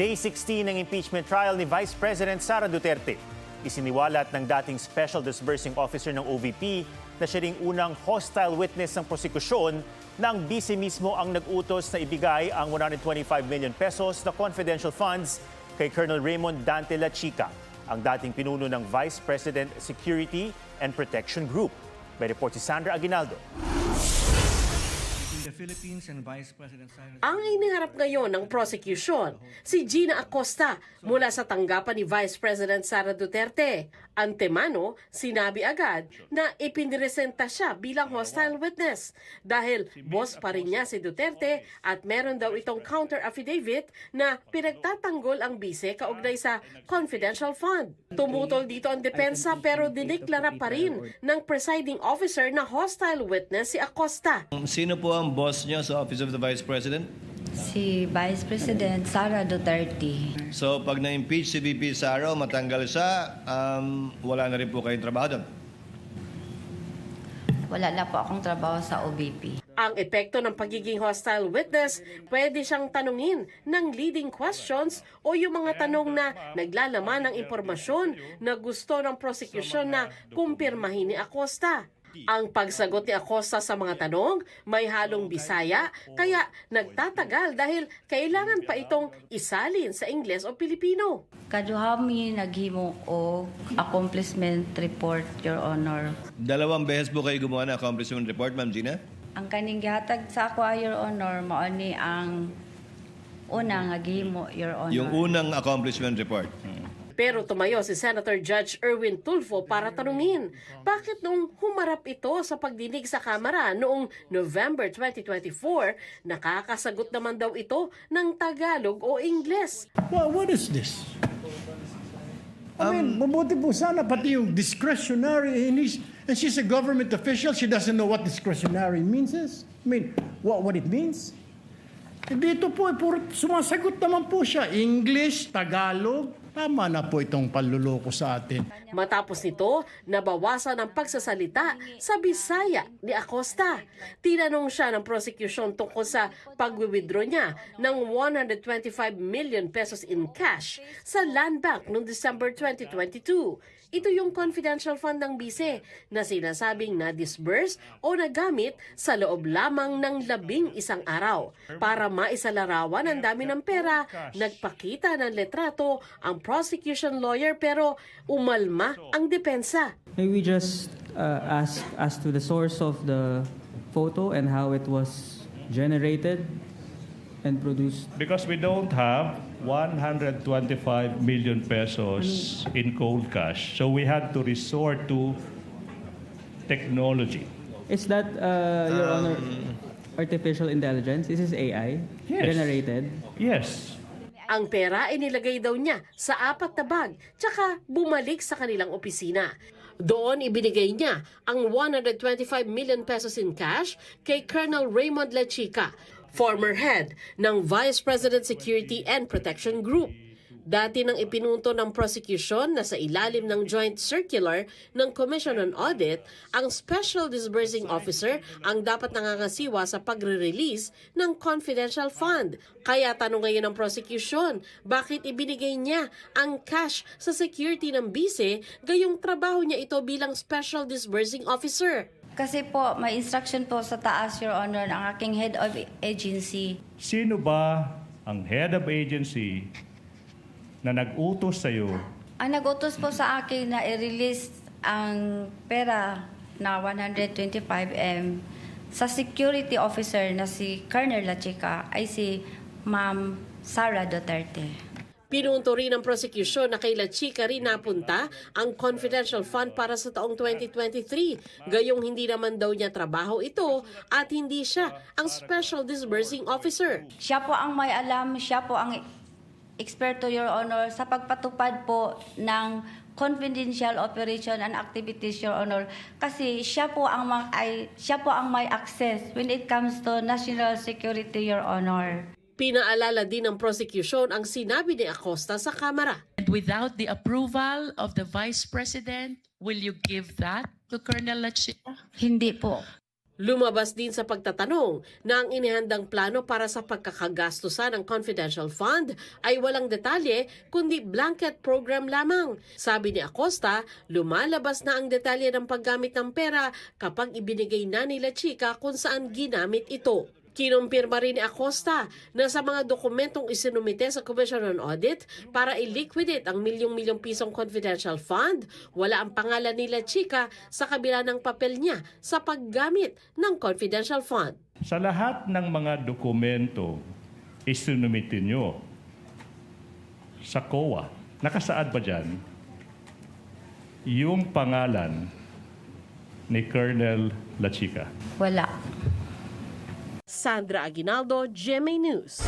Day 16 ng impeachment trial ni Vice President Sara Duterte. Isiniwalat ng dating Special Disbursing Officer ng OVP na siya ring unang hostile witness ng prosekusyon nang bise mismo ang nag-utos na ibigay ang 125 million pesos na confidential funds kay Colonel Raymond Dante La Chica, ang dating pinuno ng Vice President Security and Protection Group. May report si Sandra Aguinaldo. Ang iniharap ngayon ng prosecution, si Gina Acosta mula sa tanggapan ni Vice President Sara Duterte. Antemano, sinabi agad na ipiniresenta siya bilang hostile witness dahil boss pa rin niya si Duterte at meron daw itong counter affidavit na pinagtatanggol ang bise kaugnay sa confidential fund. Tumutol dito ang depensa pero diniklara pa rin ng presiding officer na hostile witness si Acosta. Sino po ang boss niyo sa Office of the Vice President? Si Vice President Sara Duterte. So pag na-impeach si VP Sara o matanggal siya, wala na rin po kayong trabaho doon? Wala na po akong trabaho sa OBP. Ang epekto ng pagiging hostile witness, pwede siyang tanungin ng leading questions o yung mga tanong na naglalaman ng impormasyon na gusto ng prosecution na kumpirmahin ni Acosta. Ang pagsagot ni Acosta sa mga tanong may halong Bisaya, kaya nagtatagal dahil kailangan pa itong isalin sa Ingles o Pilipino. Kaduhami naghimo o accomplishment report, Your Honor. 2 beses po kayo gumawa ng accomplishment report, Ma'am Gina? Ang kaning gihatag sa ako, Your Honor, mao ni ang una nga gihimo, Your Honor. Yung unang accomplishment report. Pero tumayo si Senator Judge Erwin Tulfo para tanungin, bakit nung humarap ito sa pagdinig sa Kamara noong November 2024, nakakasagot naman daw ito ng Tagalog o Ingles? Well, what is this? I mean, mabuti po sana pati yung discretionary, and she's a government official, she doesn't know what discretionary means is. I mean, what it means? Dito po, puro sumasagot naman po siya, English, Tagalog. Tama na po itong panluloko sa atin. Matapos nito, nabawasan ang pagsasalita sa Bisaya ni Acosta. Tinanong siya ng prosecution tungkol sa pag-withdraw niya ng 125 million pesos in cash sa Land Bank noong December 2022. Ito yung confidential fund ng bise na sinasabing na-disburse o nagamit sa loob lamang ng 11 araw. Para maisalarawan ang dami ng pera, nagpakita ng letrato ang prosecution lawyer pero umalma ang depensa. May we just ask as to the source of the photo and how it was generated and produced? Because we don't have 125 million pesos in cold cash. So we had to resort to technology. Is that, Your Honor, artificial intelligence? This is AI generated? Yes. Ang pera inilagay daw niya sa 4 na bag, tsaka bumalik sa kanilang opisina. Doon ibinigay niya ang 125 million pesos in cash kay Colonel Raymond La Chica, former head ng Vice President Security and Protection Group. Dati nang ipinunto ng prosecution na sa ilalim ng joint circular ng Commission on Audit, ang Special Disbursing Officer ang dapat nangangasiwa sa pagre-release ng confidential fund. Kaya tanong ngayon ng prosecution, bakit ibinigay niya ang cash sa security ng bise, gayong trabaho niya ito bilang Special Disbursing Officer? Kasi po, may instruction po sa taas, Your Honor, ng aking head of agency. Sino ba ang head of agency na nag-utos sa'yo? Ang nag-utos po sa akin na i-release ang pera na 125M sa security officer na si Colonel La Chica ay si Ma'am Sara Duterte. Pinunto rin ng prosecution na kay La Chica rin napunta ang confidential fund para sa taong 2023. Gayong hindi naman daw niya trabaho ito at hindi siya ang Special Disbursing Officer. Siya po ang may alam, siya po ang eksperto, Your Honor, sa pagpatupad po ng confidential operation and activities, Your Honor. Kasi siya po ang may access when it comes to national security, Your Honor. Pinaalala din ng prosecution ang sinabi ni Acosta sa Kamara. And without the approval of the Vice President, will you give that to Colonel La Chica? Hindi po. Lumabas din sa pagtatanong na ang inihandang plano para sa pagkakagastusan ng confidential fund ay walang detalye kundi blanket program lamang. Sabi ni Acosta, lumalabas na ang detalye ng paggamit ng pera kapag ibinigay na nila Chica kung saan ginamit ito. Kinumpirma rin ni Acosta na sa mga dokumentong isinumite sa Commission on Audit para i-liquidate ang milyong-milyong pisong confidential fund, wala ang pangalan nila Chica sa kabila ng papel niya sa paggamit ng confidential fund. Sa lahat ng mga dokumento isinumite nyo sa COA, nakasaad ba dyan yung pangalan ni Colonel La Chica? Wala. Sandra Aguinaldo, GMA News.